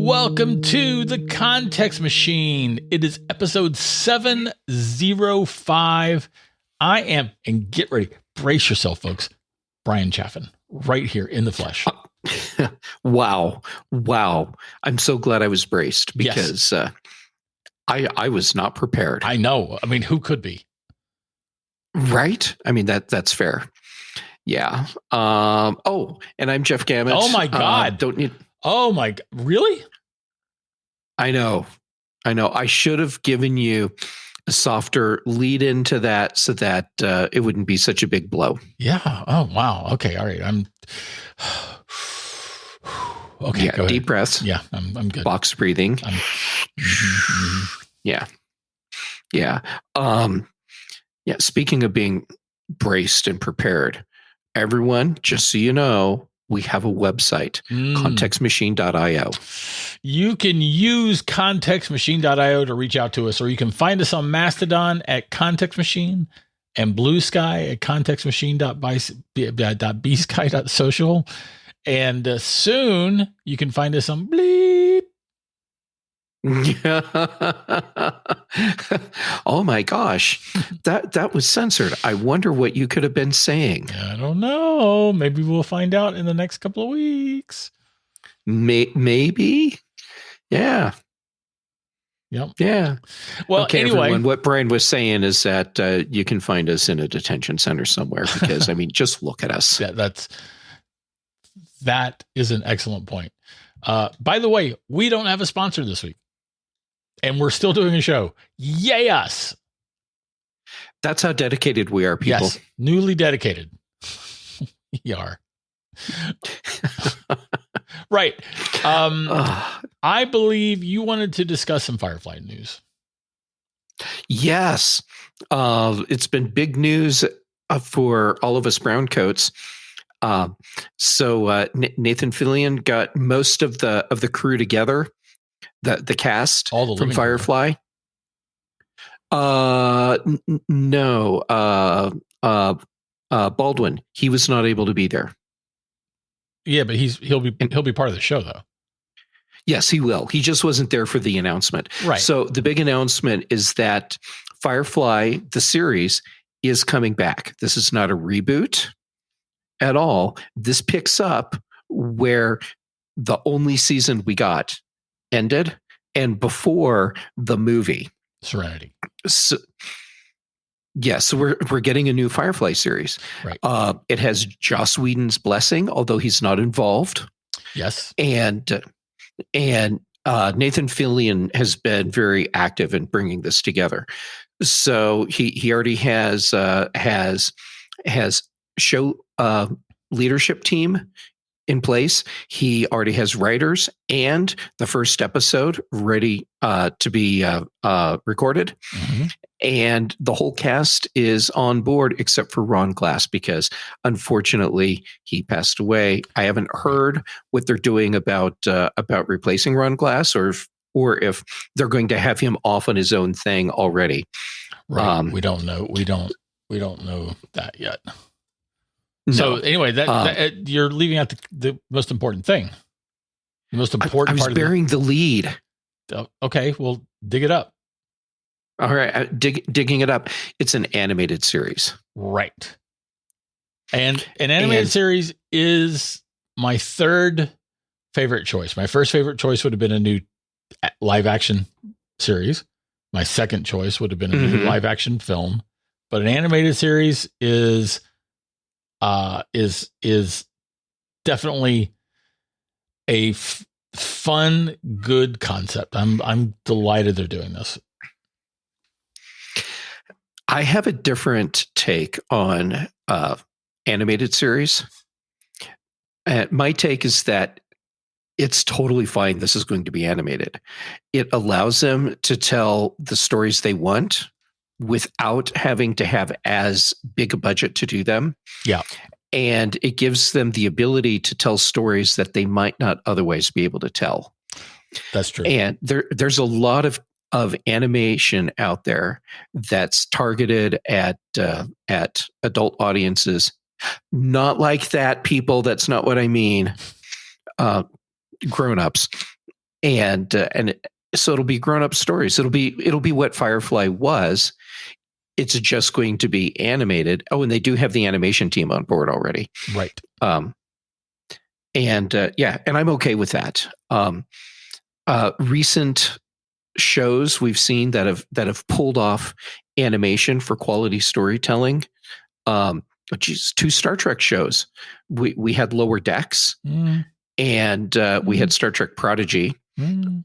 Welcome to the Context Machine. It is episode 705. I am, and get ready, brace yourself, folks, Bryan Chaffin, right here in the flesh. Wow. I'm so glad I was braced because I was not prepared. I know. I mean, who could be? Right? I mean, that's fair. Yeah. And I'm Jeff Gamet. Oh my God. Oh my God. Really? I know. I should have given you a softer lead into that so that it wouldn't be such a big blow. Yeah. Oh, wow. Okay. All right. I'm okay. Yeah, go ahead. Deep breaths. Yeah, I'm good. Box breathing. Yeah. Speaking of being braced and prepared, everyone, just so you know, we have a website, contextmachine.io. You can use contextmachine.io to reach out to us, or you can find us on Mastodon at Context Machine and Blue Sky at contextmachine.bsky.social. And soon you can find us on Bleep. Oh my gosh, that was censored. I wonder what you could have been saying. I don't know. Maybe we'll find out in the next couple of weeks. Maybe. Yeah. Yep. Yeah. Well, okay, anyway, everyone, what Bryan was saying is that you can find us in a detention center somewhere because, I mean, just look at us. That is an excellent point. By the way, we don't have a sponsor this week, and we're still doing a show. Yay us. That's how dedicated we are, people. Yes, newly dedicated. We are. Right. I believe you wanted to discuss some Firefly news. Yes. It's been big news for all of us brown coats. So Nathan Fillion got most of the crew together, the cast from Firefly. No. Baldwin, he was not able to be there. Yeah, but he'll be part of the show though. Yes, he will. He just wasn't there for the announcement. Right. So the big announcement is that Firefly, the series, is coming back. This is not a reboot at all. This picks up where the only season we got ended and before the movie Serenity. So we're getting a new Firefly series. Right. It has Joss Whedon's blessing, although he's not involved. Yes. And Nathan Fillion has been very active in bringing this together. So he already has show leadership team in place. He already has writers and the first episode ready to be recorded. Mm-hmm. And the whole cast is on board except for Ron Glass because unfortunately he passed away. I haven't heard what they're doing about replacing Ron Glass or if they're going to have him off on his own thing already. Right. We don't know. We don't know that yet. No. So anyway, that you're leaving out the most important thing. The most important part. I was bearing the lead. Okay, well, dig it up. All right, digging it up. It's an animated series, right? And an animated series is my third favorite choice. My first favorite choice would have been a new live action series. My second choice would have been a new live action film. But an animated series is definitely a fun, good concept. I'm delighted they're doing this. I have a different take on animated series. My take is that it's totally fine. This is going to be animated. It allows them to tell the stories they want without having to have as big a budget to do them. Yeah. And it gives them the ability to tell stories that they might not otherwise be able to tell. That's true. And there's a lot of animation out there that's targeted at adult audiences. Not like that, people. That's not what I mean. Grown-ups. So it'll be grown up stories. It'll be what Firefly was. It's just going to be animated. Oh, and they do have the animation team on board already. Right. And I'm okay with that. Recent shows we've seen that have pulled off animation for quality storytelling. Two Star Trek shows. We had Lower Decks, and we had Star Trek Prodigy. And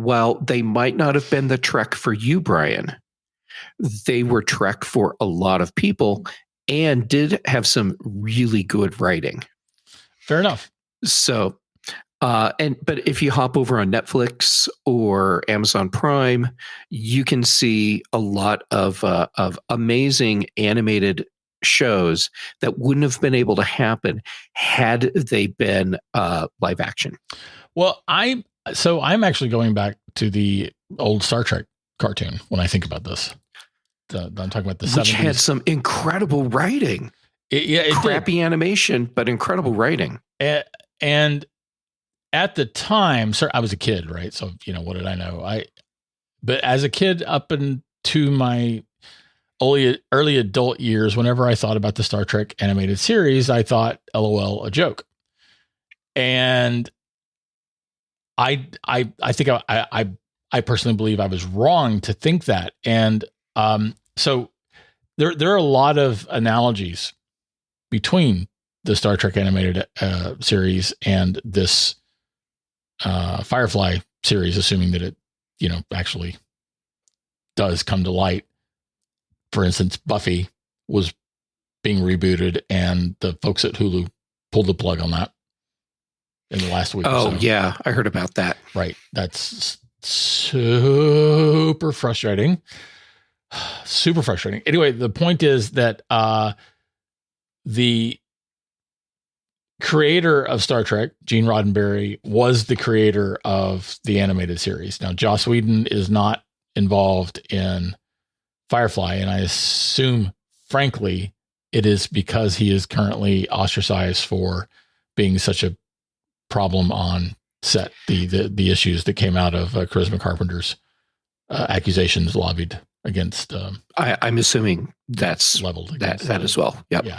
while they might not have been the Trek for you, Bryan, they were Trek for a lot of people and did have some really good writing. Fair enough. So, but if you hop over on Netflix or Amazon Prime, you can see a lot of amazing animated shows that wouldn't have been able to happen had they been live action. Well, I'm actually going back to the old Star Trek cartoon when I think about this. I'm talking about the 70s. Which had some incredible writing. It crappy animation, but incredible writing. And at the time, sir, I was a kid, right? So, what did I know? But as a kid up into my early adult years, whenever I thought about the Star Trek animated series, I thought, LOL, a joke. And I think I personally believe I was wrong to think that. And so there are a lot of analogies between the Star Trek animated series and this Firefly series, assuming that it, actually does come to light. For instance, Buffy was being rebooted, and the folks at Hulu pulled the plug on that in the last week. Oh, yeah. I heard about that. Right. That's super frustrating. Super frustrating. Anyway, the point is that the creator of Star Trek, Gene Roddenberry, was the creator of the animated series. Now, Joss Whedon is not involved in Firefly, and I assume, frankly, it is because he is currently ostracized for being such a problem on set. The issues that came out of Charisma Carpenter's accusations lobbied against. I'm assuming that's leveled that as well. Yep. Yeah.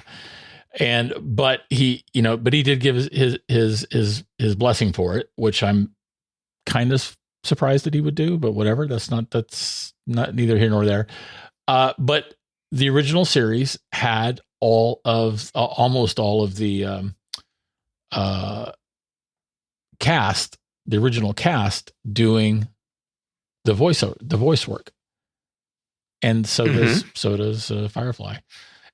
But he did give his blessing for it, which I'm kind of surprised that he would do, but whatever. That's not neither here nor there. But the original series had almost all of the cast, the original cast, doing the voice work, and so does Firefly,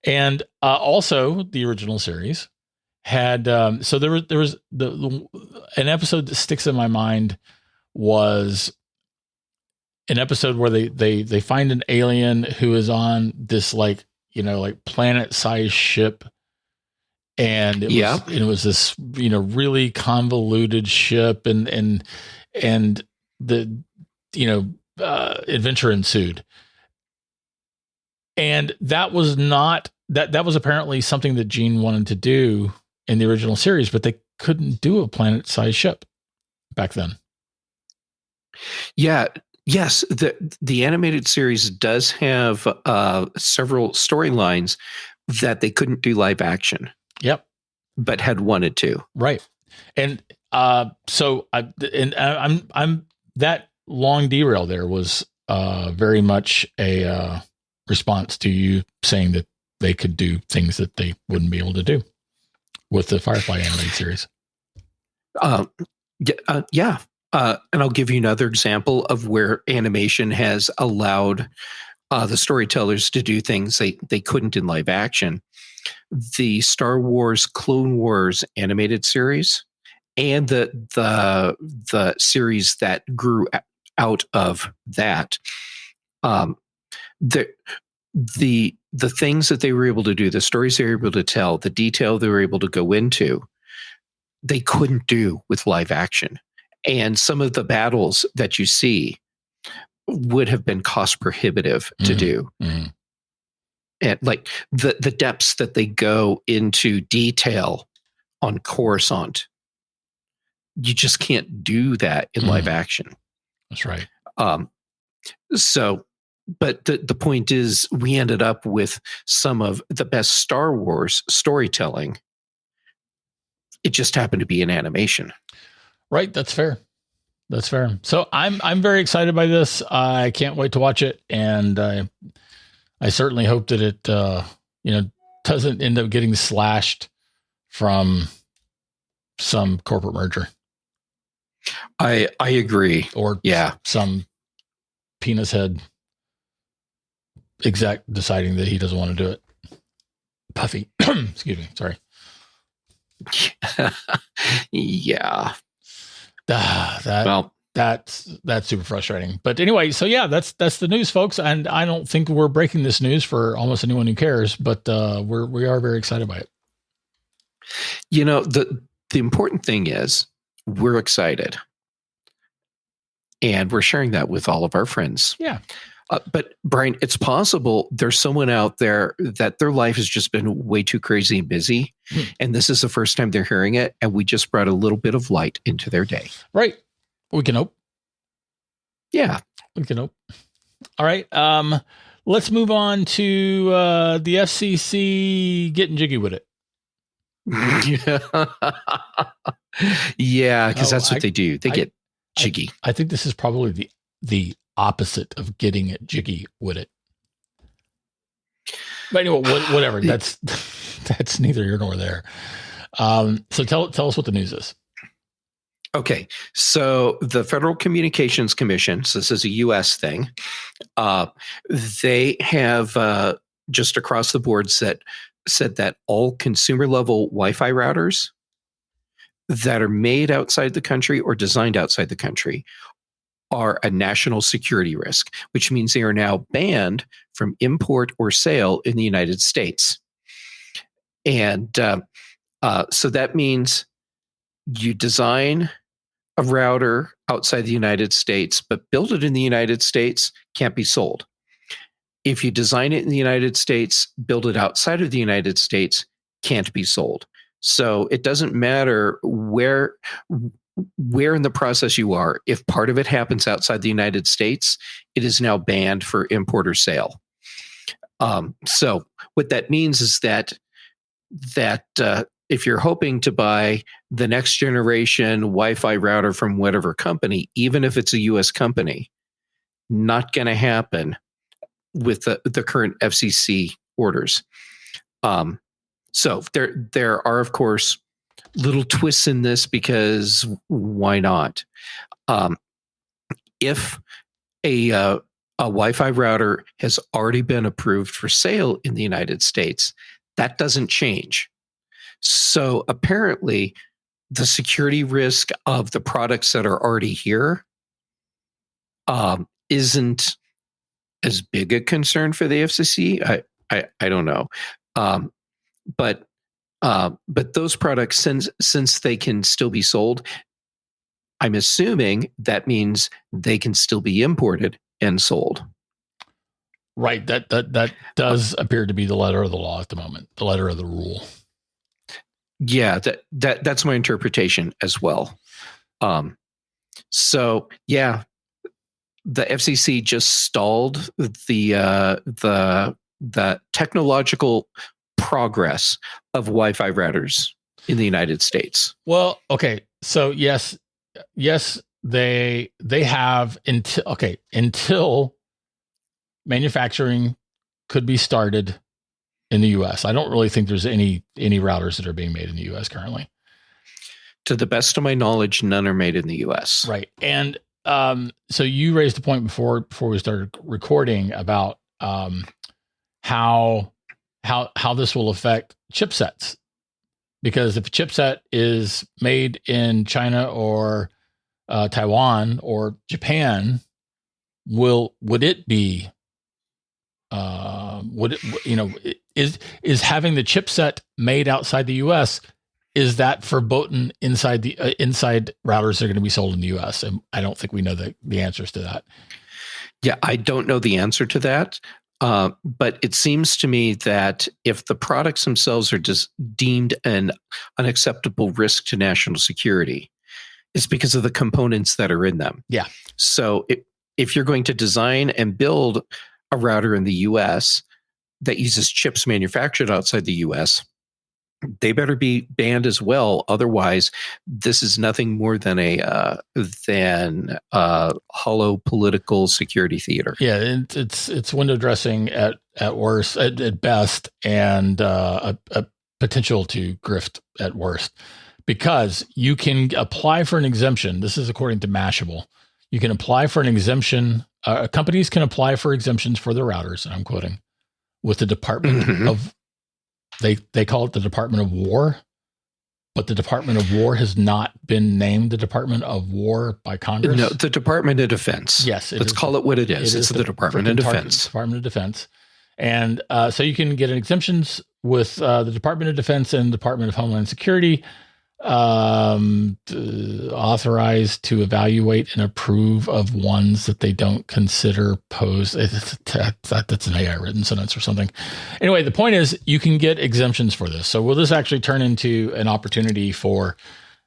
and also the original series had. So there was an episode that sticks in my mind was an episode where they find an alien who is on this like planet-sized ship. And it was this, really convoluted ship and the, adventure ensued. And that was that was apparently something that Gene wanted to do in the original series, but they couldn't do a planet-sized ship back then. Yeah. Yes. The animated series does have several storylines that they couldn't do live action. Yep. But had wanted to. Right. And so I'm that long derail there was very much a response to you saying that they could do things that they wouldn't be able to do with the Firefly animated series. Yeah. And I'll give you another example of where animation has allowed the storytellers to do things they couldn't in live action. The Star Wars Clone Wars animated series and the series that grew out of that. The things that they were able to do, the stories they were able to tell, the detail they were able to go into, they couldn't do with live action. And some of the battles that you see would have been cost prohibitive to do. Mm-hmm. And like the depths that they go into detail on Coruscant You just can't do that in live action. That's right. So, but the point is, we ended up with some of the best Star Wars storytelling. It just happened to be in animation. Right. That's fair. That's fair. So I'm very excited by this. I can't wait to watch it, and I certainly hope that it doesn't end up getting slashed from some corporate merger. I agree. Or some penis head exec deciding that he doesn't want to do it. Puffy. Excuse me. Sorry. Yeah. That's super frustrating. But anyway, so yeah, that's the news, folks. And I don't think we're breaking this news for almost anyone who cares, but we are very excited by it. The important thing is we're excited, and we're sharing that with all of our friends. Yeah. But Bryan, it's possible there's someone out there that their life has just been way too crazy and busy. And this is the first time they're hearing it. And we just brought a little bit of light into their day. Right. We can hope. Yeah. We can hope. All right. Let's move on to the FCC getting jiggy with it. Yeah, because that's what they do. They get jiggy. I think this is probably the opposite of getting it jiggy with it. But anyway, whatever. That's neither here nor there. So tell us what the news is. Okay, so the Federal Communications Commission, so this is a U.S. thing, they have just across the board said that all consumer-level Wi-Fi routers that are made outside the country or designed outside the country are a national security risk, which means they are now banned from import or sale in the United States. And so that means you design a router outside the United States, but build it in the United States, can't be sold. If you design it in the United States, build it outside of the United States, can't be sold. So it doesn't matter where in the process you are. If part of it happens outside the United States, it is now banned for import or sale. So what that means is that if you're hoping to buy the next generation Wi-Fi router from whatever company, even if it's a U.S. company, not going to happen with the current FCC orders. So there are, of course, little twists in this, because why not? If a Wi-Fi router has already been approved for sale in the United States, that doesn't change. So apparently, the security risk of the products that are already here isn't as big a concern for the FCC. I don't know, but those products, since they can still be sold, I'm assuming that means they can still be imported and sold. Right. That does appear to be the letter of the law at the moment, the letter of the rule. Yeah, that's my interpretation as well. So yeah, the FCC just stalled the technological progress of Wi-Fi routers in the United States. Well, okay, so yes, they have until manufacturing could be started in the U.S. I don't really think there's any routers that are being made in the U.S. currently. To the best of my knowledge, none are made in the U.S. Right. And so you raised a point before we started recording about how this will affect chipsets. Because if a chipset is made in China or Taiwan or Japan, would it be is having the chipset made outside the U.S., is that verboten inside the inside routers that are going to be sold in the U.S.? And I don't think we know the answers to that. Yeah, I don't know the answer to that. But it seems to me that if the products themselves are just deemed an unacceptable risk to national security, is because of the components that are in them. Yeah. So if you're going to design and build a router in the US that uses chips manufactured outside the US, they better be banned as well. Otherwise, this is nothing more than a hollow political security theater. Yeah, it's window dressing at worst, at best, and a potential to grift at worst. Because you can apply for an exemption. This is according to Mashable. You can apply for an exemption. Companies can apply for exemptions for their routers, and I'm quoting, with the Department of, they call it the Department of War, but the Department of War has not been named the Department of War by Congress. No, the Department of Defense. Yes. Let's call it what it is. It's the Department of Defense. Department of Defense. And so you can get exemptions with the Department of Defense and Department of Homeland Security, authorized to evaluate and approve of ones that they don't consider pose. That's an AI written sentence or something. Anyway, the point is you can get exemptions for this. So will this actually turn into an opportunity for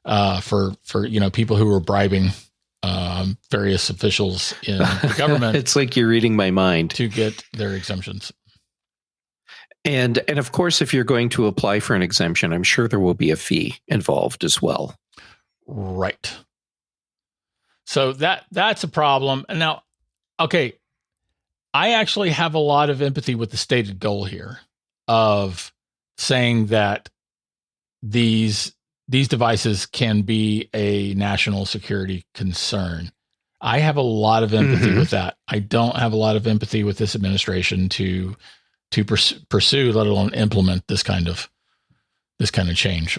people who are bribing various officials in the government? It's like you're reading my mind. To get their exemptions. And of course, if you're going to apply for an exemption, I'm sure there will be a fee involved as well. Right. So that's a problem. And now, okay, I actually have a lot of empathy with the stated goal here of saying that these devices can be a national security concern. I have a lot of empathy with that. I don't have a lot of empathy with this administration to pursue, let alone implement this kind of change.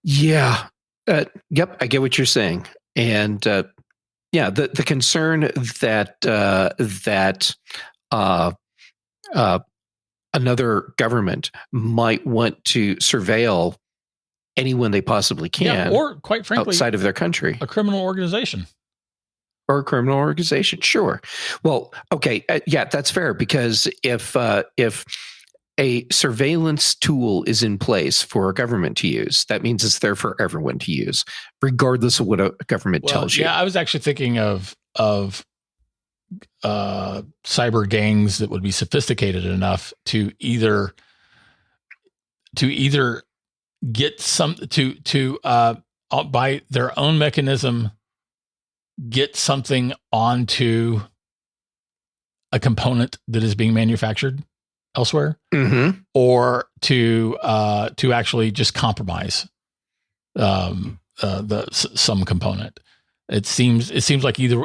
Yeah. Yep. I get what you're saying. And the concern that another government might want to surveil anyone they possibly can, or quite frankly, outside of their country, a criminal organization. Or a criminal organization, sure. Well, okay, that's fair, because if a surveillance tool is in place for a government to use, that means it's there for everyone to use, regardless of what a government tells you. Yeah, I was actually thinking of cyber gangs that would be sophisticated enough to either get some to by their own mechanism get something onto a component that is being manufactured elsewhere, or to actually just compromise some component. It seems like either,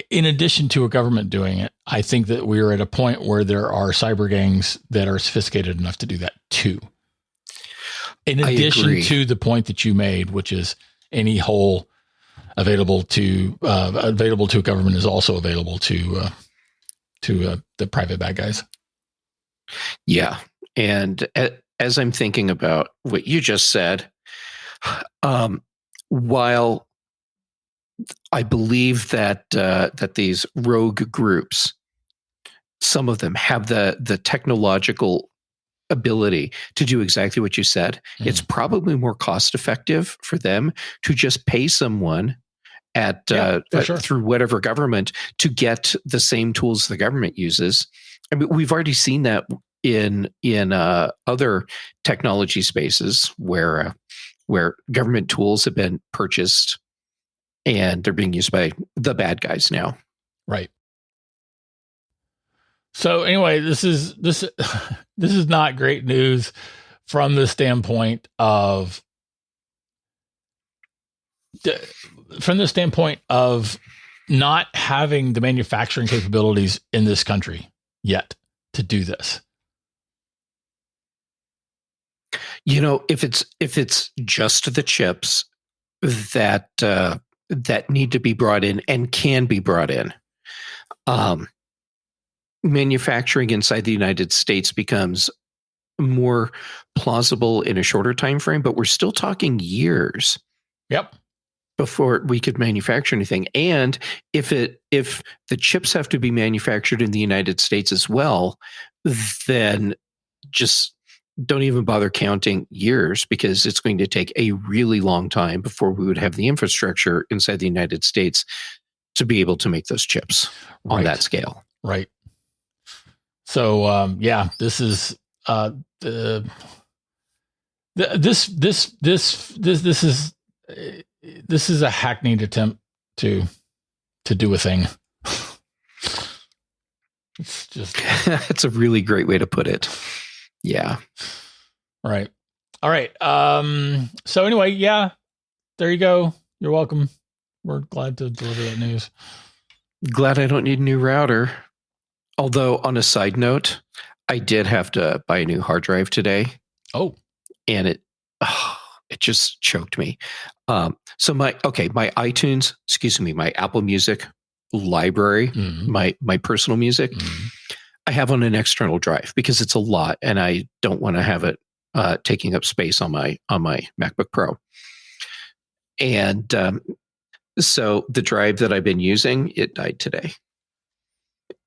in addition to a government doing it, I think that we are at a point where there are cyber gangs that are sophisticated enough to do that too. In addition to the point that you made, which is any hole available to a government is also available to the private bad guys. Yeah. And as I'm thinking about what you just said, while I believe that these rogue groups, some of them have the technological ability to do exactly what you said, it's probably more cost effective for them to just pay someone through whatever government to get the same tools the government uses. I mean, we've already seen that in other technology spaces where government tools have been purchased and they're being used by the bad guys now. Right. So anyway, this is not great news from the standpoint of not having the manufacturing capabilities in this country yet to do this. You know, if it's just the chips that need to be brought in and can be brought in, manufacturing inside the United States becomes more plausible in a shorter time frame, but we're still talking years. Yep. Before we could manufacture anything. And if the chips have to be manufactured in the United States as well, then just don't even bother counting years, because it's going to take a really long time before we would have the infrastructure inside the United States to be able to make those chips on that scale. Right. So, this is this is a hackneyed attempt to do a thing. It's just that's a really great way to put it. Yeah. Right. All right. So anyway, there you go. You're welcome. We're glad to deliver that news. Glad I don't need a new router. Although, on a side note, I did have to buy a new hard drive today. Oh. And it just choked me. So my iTunes, my Apple Music library, my personal music, I have on an external drive because it's a lot, and I don't want to have it taking up space on my MacBook Pro. And so the drive that I've been using, it died today.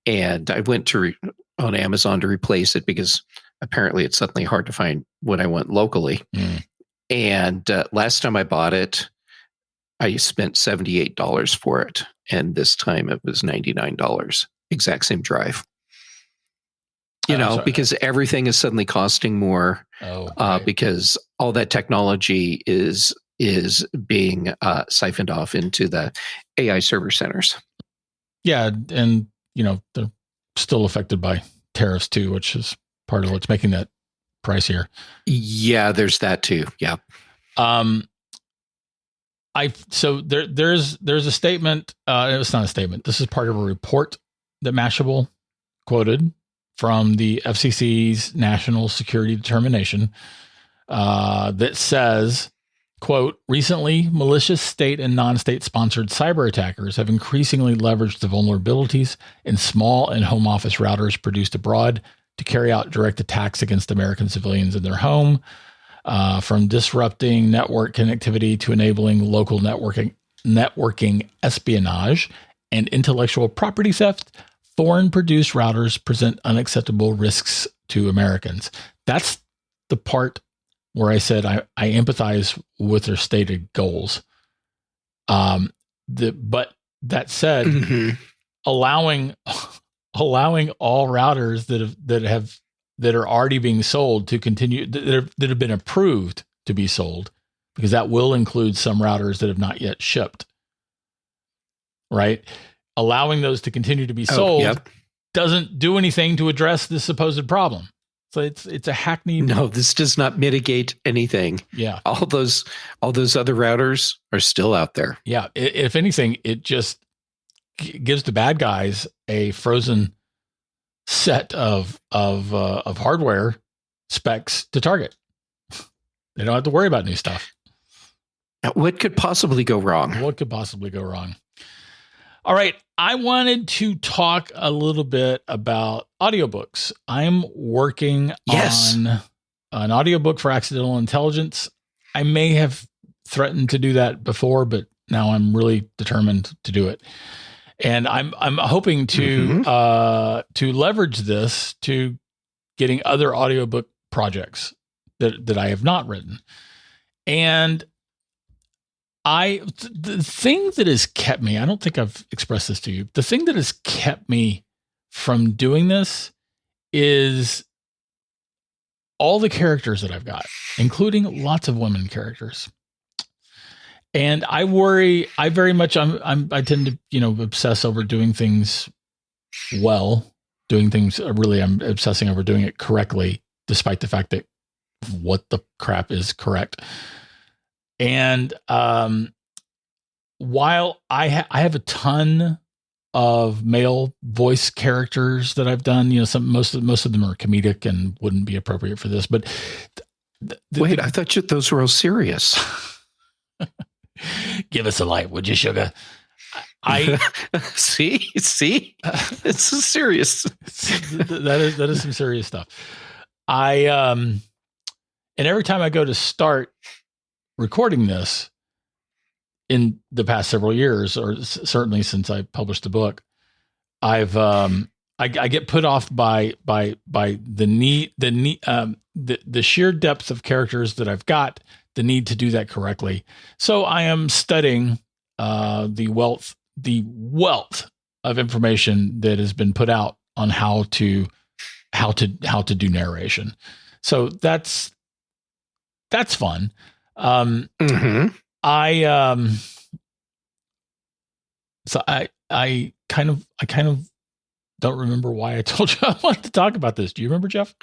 And I went to on Amazon to replace it because apparently it's suddenly hard to find what I want locally. And last time I bought it, I spent $78 for it. And this time it was $99. Exact same drive. Because everything is suddenly costing more because all that technology is being siphoned off into the AI server centers. Yeah, and they're still affected by tariffs too, which is part of what's making that pricier. Yeah, there's that too. Yeah. There's a statement. It's not a statement. This is part of a report that Mashable quoted from the FCC's National Security Determination that says, quote, recently, malicious state and non-state sponsored cyber attackers have increasingly leveraged the vulnerabilities in small and home office routers produced abroad to carry out direct attacks against American civilians in their home, from disrupting network connectivity to enabling local networking espionage and intellectual property theft. Foreign produced routers present unacceptable risks to Americans. That's the part where I said I empathize with their stated goals. But that said, allowing all routers that are already being sold to continue that have been approved to be sold, because that will include some routers that have not yet shipped, right? Allowing those to continue to be sold doesn't do anything to address this supposed problem. So it's a hackneyed. No, this does not mitigate anything. Yeah. All those other routers are still out there. Yeah. If anything, it just gives the bad guys a frozen set of hardware specs to target. They don't have to worry about new stuff. What could possibly go wrong? All right. I wanted to talk a little bit about audiobooks. I'm working on an audiobook for Accidental Intelligence. I may have threatened to do that before, but now I'm really determined to do it. And I'm hoping to leverage this to getting other audiobook projects that I have not written. And the thing that has kept me, I don't think I've expressed this to you. The thing that has kept me from doing this is all the characters that I've got, including lots of women characters. And I worry, I tend to, obsess over doing things well, I'm obsessing over doing it correctly, despite the fact that what the crap is correct. And while I have a ton of male voice characters that I've done, most of them are comedic and wouldn't be appropriate for this. But wait, I thought those were all serious. Give us a light, would you, sugar? See, it's serious. that is some serious stuff. And every time I go to start recording this in the past several years, or certainly since I published the book, I've I get put off by the sheer depth of characters that I've got, the need to do that correctly. So I am studying the wealth of information that has been put out on how to do narration. So that's fun. I kind of don't remember why I told you I wanted to talk about this. Do you remember, Jeff?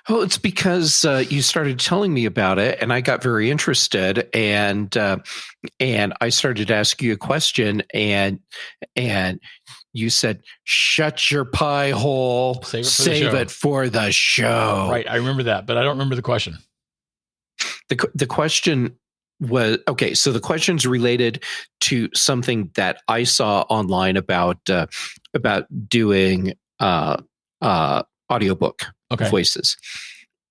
Well, it's because you started telling me about it, and I got very interested, and I started to ask you a question, and you said, "Shut your pie hole, save it for the show." Right, I remember that, but I don't remember the question. The question was, okay, so the question's related to something that I saw online about doing audiobook voices.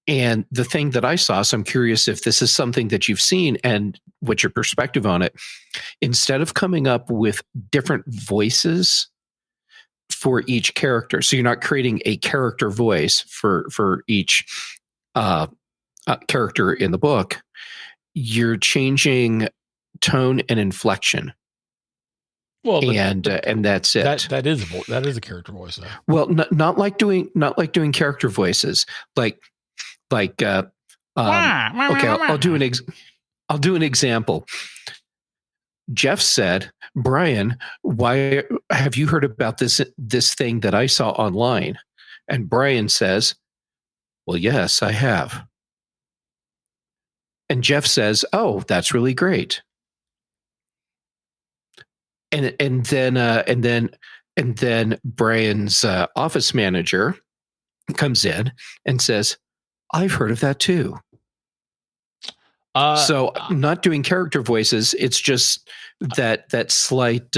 And the thing that I saw, so I'm curious if this is something that you've seen and what's your perspective on it. Instead of coming up with different voices for each character, so you're not creating a character voice for each character in the book, you're changing tone and inflection. Well, and that's it. That is a character voice, though. Well, not like doing character voices. Okay, I'll do an example. Jeff said, "Bryan, why have you heard about this thing that I saw online?" And Bryan says, "Well, yes, I have." And Jeff says, "Oh, that's really great." And then Bryan's office manager comes in and says, "I've heard of that too." So I'm not doing character voices. It's just that slight,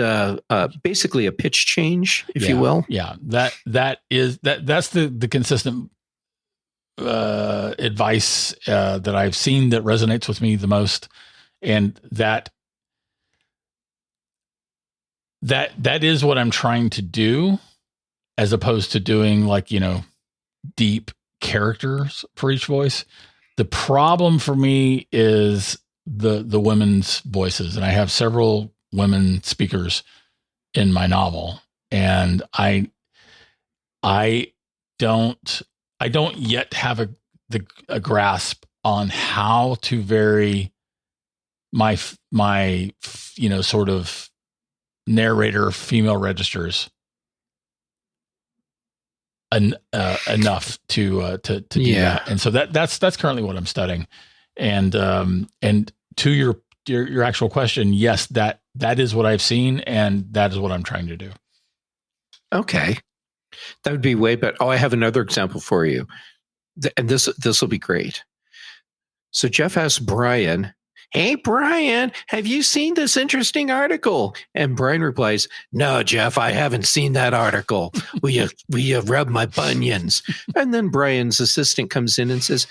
basically a pitch change, if you will. Yeah, that's the consistent advice that I've seen that resonates with me the most, and that is what I'm trying to do, as opposed to doing deep characters for each voice. The problem for me is the women's voices, and I have several women speakers in my novel, and I don't yet have a grasp on how to vary my sort of narrator female registers enough to do that. And so that's currently what I'm studying. And to your actual question, yes, that is what I've seen, and that is what I'm trying to do. Okay. That would be way better. Oh, I have another example for you. And this will be great. So Jeff asked Bryan, "Hey, Bryan, have you seen this interesting article?" And Bryan replies, "No, Jeff, I haven't seen that article. Will you rub my bunions?" And then Bryan's assistant comes in and says,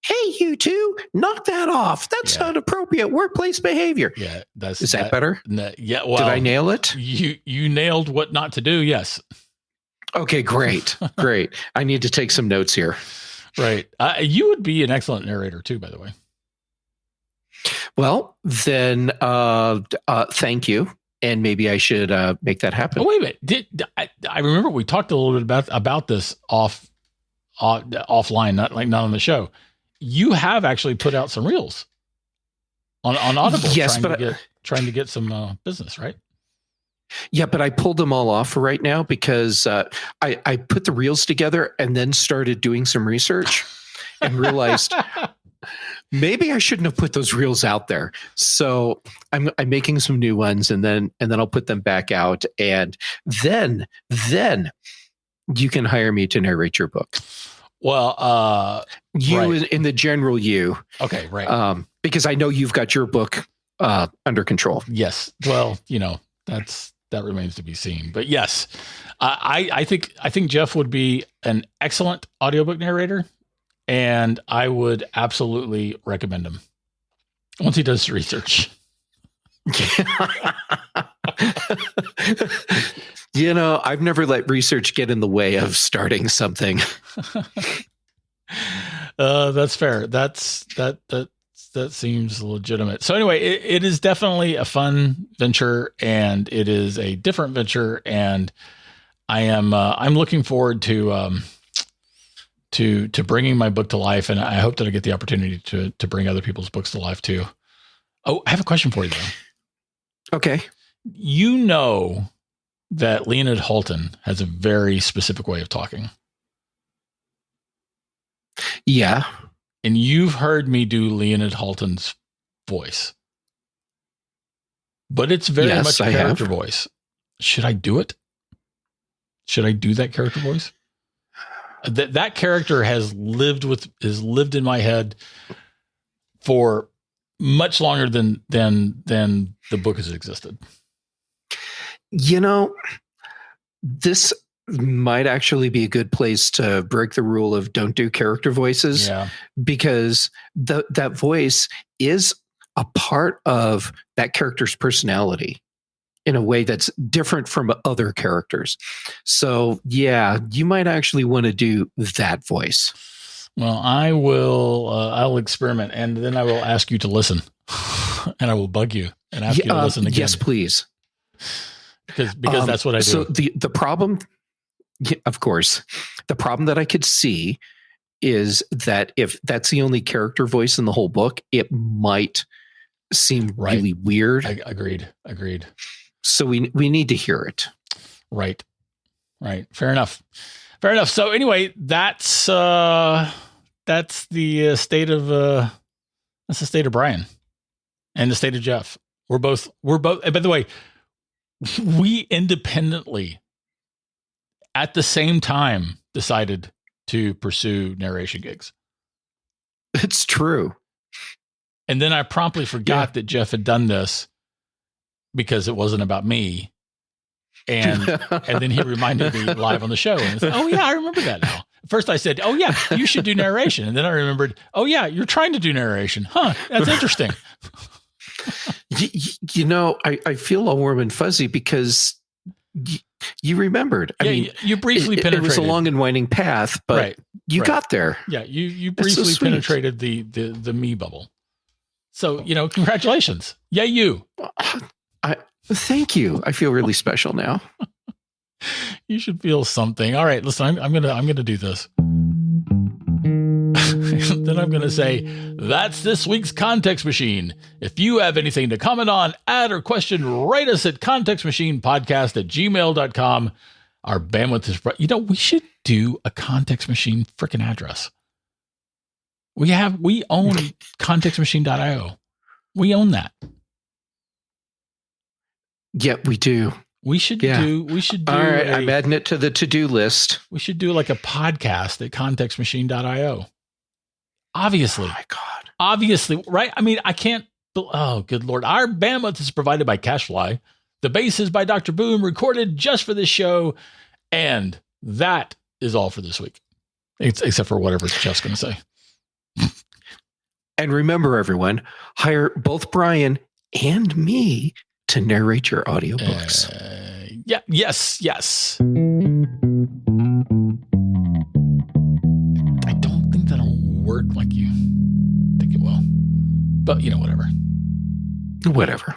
"Hey, you two, knock that off. That's not appropriate workplace behavior." Yeah, is that better? Yeah. Well, did I nail it? You nailed what not to do. Yes. Okay, great. I need to take some notes here. Right. You would be an excellent narrator too, by the way. Well, then, thank you. And maybe I should make that happen. Oh, wait a minute. I remember we talked a little bit about this offline, not on the show. You have actually put out some reels on Audible. Yes, trying to get some business, right? Yeah, but I pulled them all off for right now because I put the reels together and then started doing some research and realized maybe I shouldn't have put those reels out there. So I'm making some new ones, and then I'll put them back out, and then you can hire me to narrate your book. Well, you right. in the general you. Okay, right. Because I know you've got your book under control. Yes. Well, that remains to be seen. But yes, I think Jeff would be an excellent audiobook narrator, and I would absolutely recommend him once he does I've never let research get in the way of starting something. That's fair. That seems legitimate. So anyway, it is definitely a fun venture, and it is a different venture, and I'm looking forward to bringing my book to life, and I hope that I get the opportunity to bring other people's books to life too. Oh, I have a question for you though. Okay. That Leonid Halton has a very specific way of talking. Yeah. And you've heard me do Leonid Halton's voice. But it's very much a character voice. Should I do it? Should I do that character voice? That character has lived in my head for much longer than the book has existed. This might actually be a good place to break the rule of don't do character voices, because that voice is a part of that character's personality in a way that's different from other characters. So yeah, you might actually want to do that voice. Well, I'll experiment, and then I will ask you to listen and I will bug you and ask you to listen again. Yes, please. Because that's what I do. So the problem, of course, the problem that I could see is that if that's the only character voice in the whole book, it might seem really weird. Agreed. So we need to hear it. Right. Fair enough. So anyway, that's the state of Bryan and the state of Jeff. We're both. By the way, we independently at the same time decided to pursue narration gigs. It's true. And then I promptly forgot that Jeff had done this because it wasn't about me. And then he reminded me live on the show. And said, oh yeah, I remember that now. First I said, oh yeah, you should do narration. And then I remembered, oh yeah, you're trying to do narration. Huh, that's interesting. I feel all warm and fuzzy because you remembered. I mean, you briefly penetrated. It was a long and winding path, but you got there. Yeah, you briefly penetrated the me bubble. So, congratulations. Yeah, you. Thank you. I feel really special now. You should feel something. All right, listen, I'm gonna do this. Then I'm gonna say, that's this week's Context Machine. If you have anything to comment on, add, or question, write us at contextmachinepodcast@gmail.com. Our bandwidth is, we should do a Context Machine freaking address. We own contextmachine.io. We own that. Yeah, we do. We should do. All right, I'm adding it to the to-do list. We should do like a podcast at contextmachine.io. Obviously. Oh my God. Obviously, right? I mean, I can't. Oh, good Lord. Our bandwidth is provided by Cashfly. The bass is by Dr. Boom, recorded just for this show. And that is all for this week. Except for whatever Jeff's going to say. And remember, everyone, hire both Bryan and me to narrate your audiobooks. Yes. I don't think that'll work like you think it will. But, whatever. Whatever.